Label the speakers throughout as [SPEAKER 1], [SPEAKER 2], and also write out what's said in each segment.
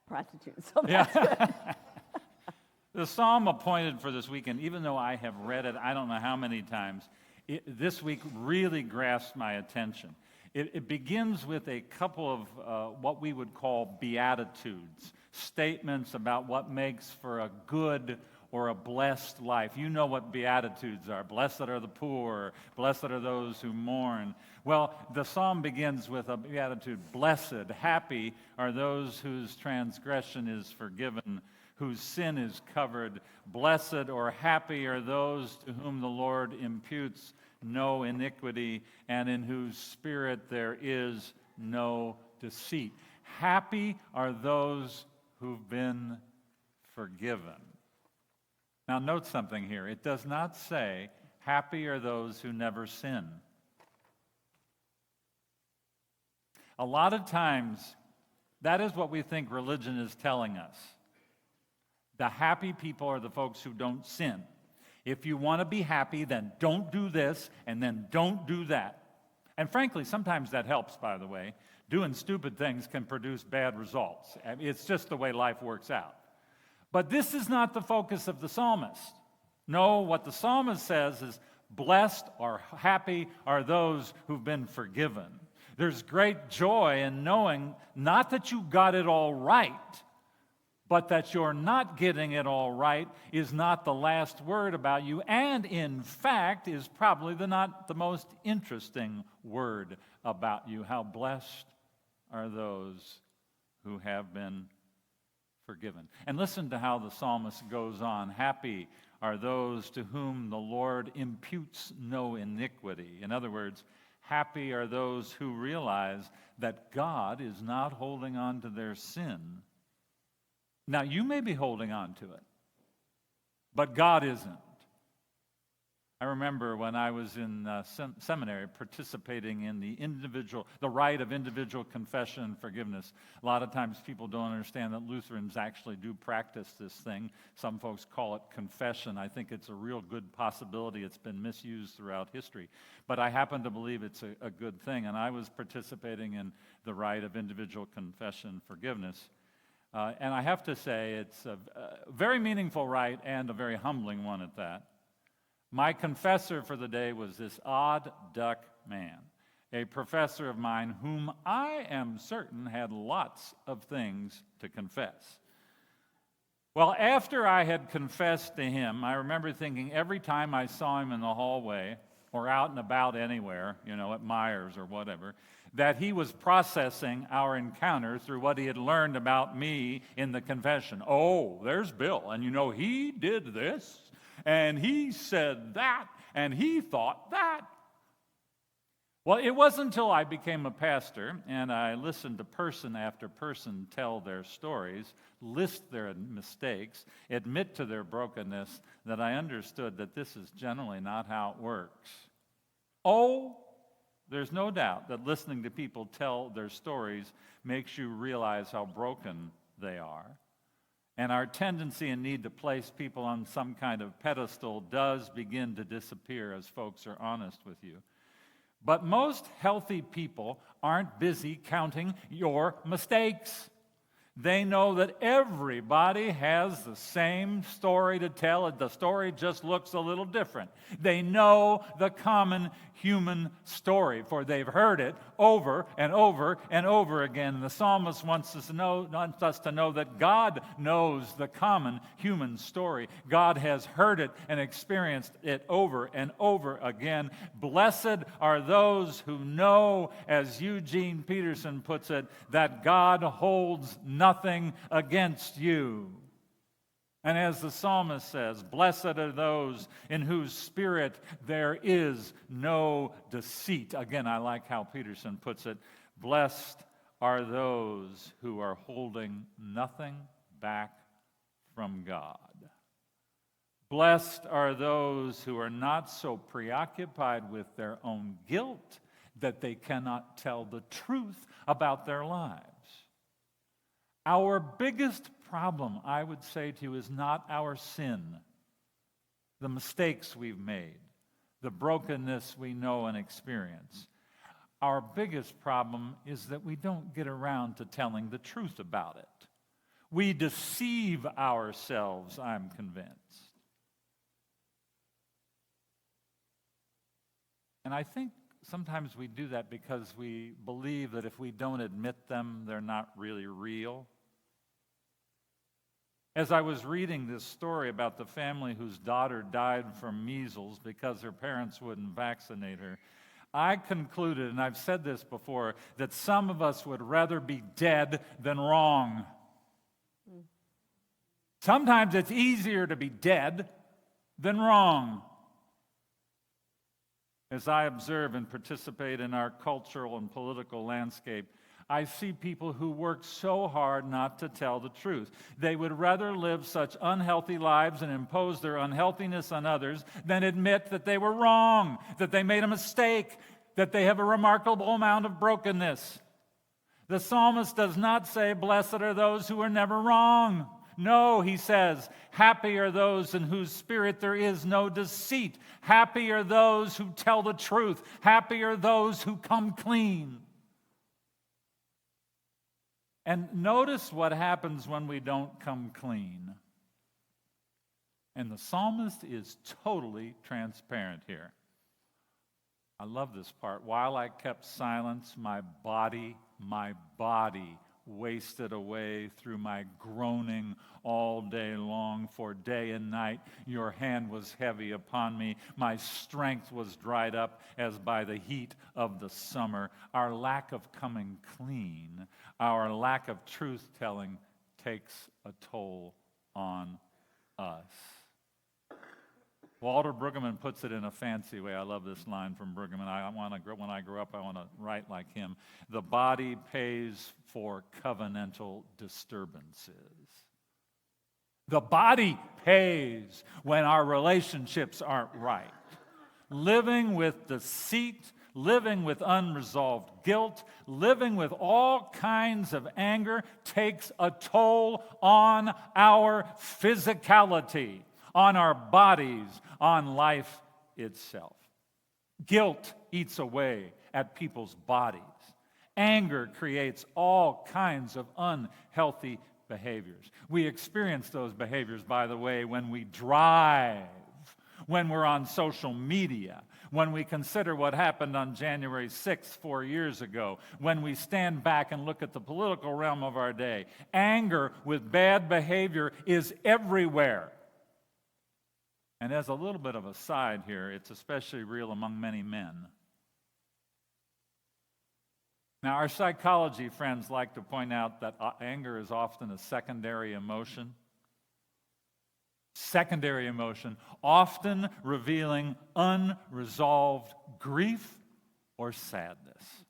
[SPEAKER 1] prostitutes, so that's good.
[SPEAKER 2] The psalm appointed for this weekend, even though I have read it I don't know how many times, this week really grasped my attention. It begins with a couple of what we would call beatitudes, statements about what makes for a good or a blessed life. You know what beatitudes are. Blessed are the poor, blessed are those who mourn. Well, the psalm begins with a beatitude, blessed, happy are those whose transgression is forgiven, whose sin is covered. Blessed or happy are those to whom the Lord imputes no iniquity, and in whose spirit there is no deceit. Happy are those who've been forgiven. Now, note something here. It does not say, happy are those who never sin. A lot of times, that is what we think religion is telling us. The happy people are the folks who don't sin. If you want to be happy, then don't do this, and then don't do that. And frankly, sometimes that helps, by the way. Doing stupid things can produce bad results. It's just the way life works out. But this is not the focus of the psalmist. No, what the psalmist says is, blessed or happy are those who've been forgiven. There's great joy in knowing not that you got it all right, but that you're not getting it all right is not the last word about you, and in fact is probably not the most interesting word about you. How blessed are those who have been forgiven. And listen to how the psalmist goes on. Happy are those to whom the Lord imputes no iniquity. In other words, happy are those who realize that God is not holding on to their sin. Now, you may be holding on to it, but God isn't. I remember when I was in seminary participating in the rite of individual confession and forgiveness. A lot of times people don't understand that Lutherans actually do practice this thing. Some folks call it confession. I think it's a real good possibility. It's been misused throughout history. But I happen to believe it's a good thing, and I was participating in the rite of individual confession and forgiveness. And I have to say it's a very meaningful rite and a very humbling one at that. My confessor for the day was this odd duck man, a professor of mine whom I am certain had lots of things to confess. Well, after I had confessed to him, I remember thinking every time I saw him in the hallway or out and about anywhere, at Myers or whatever, that he was processing our encounter through what he had learned about me in the confession. Oh, there's Bill, and he did this, and he said that, and he thought that. Well, it wasn't until I became a pastor and I listened to person after person tell their stories, list their mistakes, admit to their brokenness, that I understood that this is generally not how it works. Oh, there's no doubt that listening to people tell their stories makes you realize how broken they are. And our tendency and need to place people on some kind of pedestal does begin to disappear as folks are honest with you. But most healthy people aren't busy counting your mistakes. They know that everybody has the same story to tell. The story just looks a little different. They know the common human story, for they've heard it over and over and over again. The psalmist wants us to know that God knows the common human story. God has heard it and experienced it over and over again. Blessed are those who know, as Eugene Peterson puts it, that God holds nothing against you. And as the psalmist says, blessed are those in whose spirit there is no deceit. Again, I like how Peterson puts it. Blessed are those who are holding nothing back from God. Blessed are those who are not so preoccupied with their own guilt that they cannot tell the truth about their lives. Our biggest problem, I would say to you, is not our sin, the mistakes we've made, the brokenness we know and experience. Our biggest problem is that we don't get around to telling the truth about it. We deceive ourselves, I'm convinced. And I think sometimes we do that because we believe that if we don't admit them, they're not really real. As I was reading this story about the family whose daughter died from measles because her parents wouldn't vaccinate her, I concluded, and I've said this before, that some of us would rather be dead than wrong. Sometimes it's easier to be dead than wrong. As I observe and participate in our cultural and political landscape, I see people who work so hard not to tell the truth. They would rather live such unhealthy lives and impose their unhealthiness on others than admit that they were wrong, that they made a mistake, that they have a remarkable amount of brokenness. The psalmist does not say, "Blessed are those who are never wrong." No, he says, "Happy are those in whose spirit there is no deceit. Happy are those who tell the truth. Happy are those who come clean." And notice what happens when we don't come clean. And the psalmist is totally transparent here. I love this part. While I kept silence, my body wasted away through my groaning all day long, for day and night your hand was heavy upon me. My strength was dried up as by the heat of the summer. Our lack of coming clean, our lack of truth-telling takes a toll on us. Walter Brueggemann puts it in a fancy way. I love this line from Brueggemann. When I grow up, I want to write like him. The body pays for covenantal disturbances. The body pays when our relationships aren't right. Living with deceit, living with unresolved guilt, living with all kinds of anger takes a toll on our physicality, on our bodies, on life itself. Guilt eats away at people's bodies. Anger creates all kinds of unhealthy behaviors. We experience those behaviors, by the way, when we drive, when we're on social media, when we consider what happened on January 6th 4 years ago, when we stand back and look at the political realm of our day. Anger with bad behavior is everywhere. And as a little bit of a side here, it's especially real among many men. Now, our psychology friends like to point out that anger is often a secondary emotion. Secondary emotion, often revealing unresolved grief or sadness.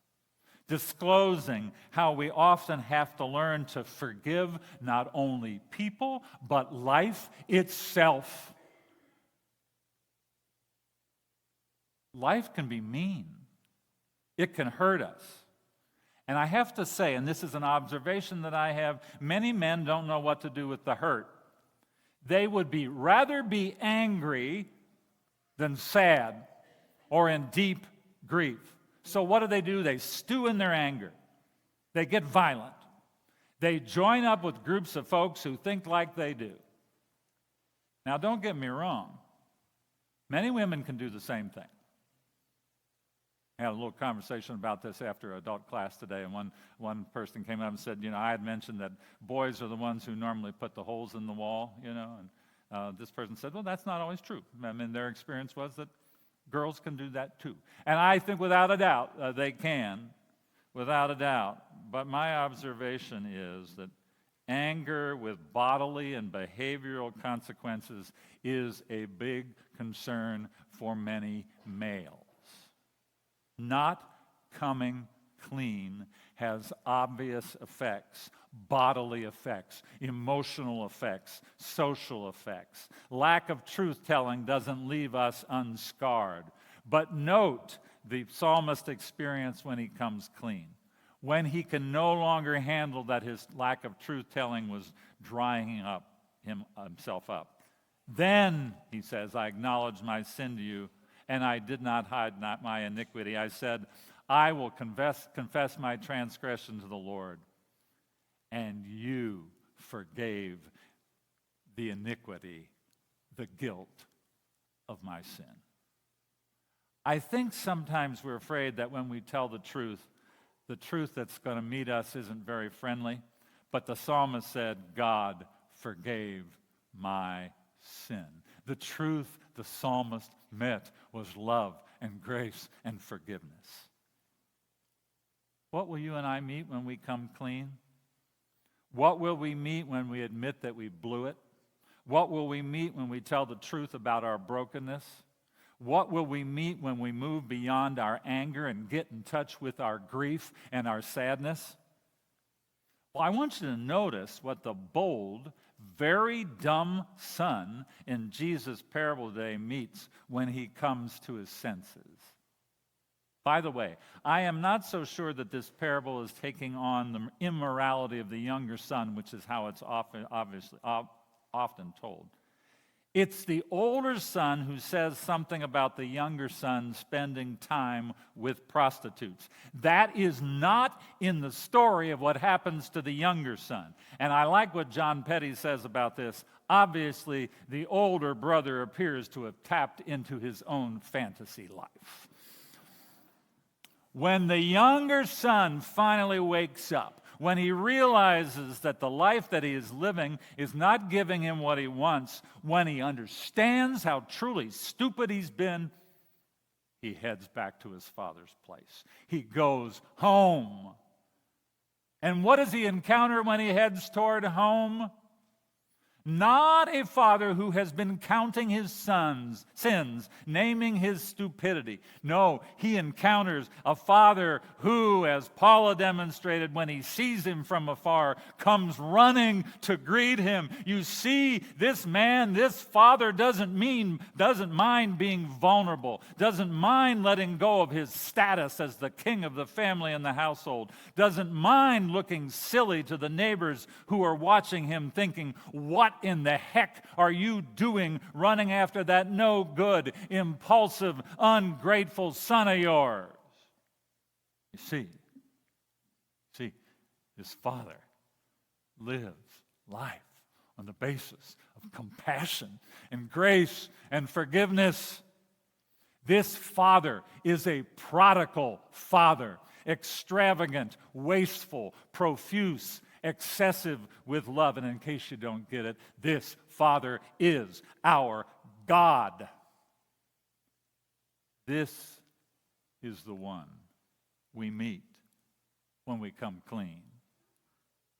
[SPEAKER 2] Disclosing how we often have to learn to forgive not only people, but life itself. Life can be mean. It can hurt us. And I have to say, and this is an observation that I have, many men don't know what to do with the hurt. They would rather be angry than sad or in deep grief. So what do? They stew in their anger. They get violent. They join up with groups of folks who think like they do. Now, don't get me wrong. Many women can do the same thing. I had a little conversation about this after adult class today, and one person came up and said, I had mentioned that boys are the ones who normally put the holes in the wall, and this person said, well, that's not always true. I mean, their experience was that girls can do that too. And I think without a doubt they can, without a doubt. But my observation is that anger with bodily and behavioral consequences is a big concern for many males. Not coming clean has obvious effects, bodily effects, emotional effects, social effects. Lack of truth-telling doesn't leave us unscarred. But note the psalmist experience when he comes clean, when he can no longer handle that his lack of truth-telling was drying himself up. Then, he says, I acknowledge my sin to you, and I did not hide my iniquity. I said, I will confess my transgression to the Lord, and you forgave the iniquity, the guilt of my sin. I think sometimes we're afraid that when we tell the truth that's going to meet us isn't very friendly. But the psalmist said, God forgave my sin. The truth the psalmist met was love and grace and forgiveness. What will you and I meet when we come clean? What will we meet when we admit that we blew it? What will we meet when we tell the truth about our brokenness? What will we meet when we move beyond our anger and get in touch with our grief and our sadness? Well, I want you to notice what the bold, very dumb son in Jesus' parable today meets when he comes to his senses. By the way, I am not so sure that this parable is taking on the immorality of the younger son, which is how it's often told. It's the older son who says something about the younger son spending time with prostitutes. That is not in the story of what happens to the younger son. And I like what John Petty says about this. Obviously, the older brother appears to have tapped into his own fantasy life. When the younger son finally wakes up, when he realizes that the life that he is living is not giving him what he wants, when he understands how truly stupid he's been, he heads back to his father's place. He goes home. And what does he encounter when he heads toward home? Not a father who has been counting his son's sins, naming his stupidity. No, he encounters a father who, as Paula demonstrated when he sees him from afar, comes running to greet him. You see, this man, this father doesn't mind being vulnerable, doesn't mind letting go of his status as the king of the family and the household, doesn't mind looking silly to the neighbors who are watching him thinking, what in the heck are you doing running after that no good, impulsive, ungrateful son of yours? You see, his father lives life on the basis of compassion and grace and forgiveness. This father is a prodigal father, extravagant, wasteful, profuse, excessive with love. And in case you don't get it, this Father is our God. This is the one we meet when we come clean.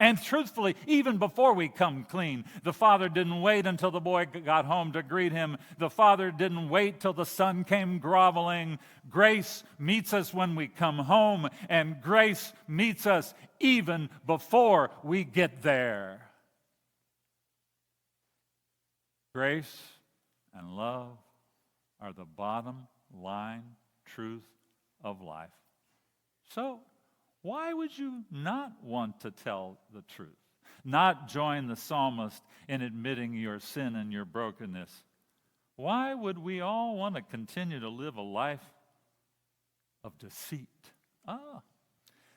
[SPEAKER 2] And truthfully, even before we come clean, the father didn't wait until the boy got home to greet him. The father didn't wait till the son came groveling. Grace meets us when we come home, and grace meets us even before we get there. Grace and love are the bottom line truth of life. So, why would you not want to tell the truth? Not join the psalmist in admitting your sin and your brokenness? Why would we all want to continue to live a life of deceit?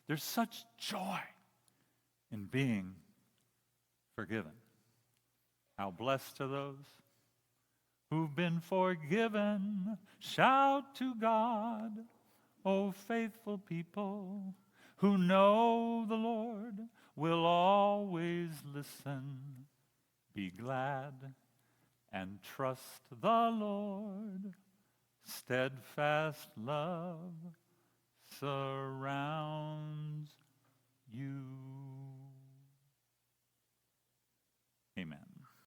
[SPEAKER 2] There's such joy in being forgiven. How blessed are those who've been forgiven. Shout to God, O faithful people, who know the Lord will always listen. Be glad and trust the Lord. Steadfast love surrounds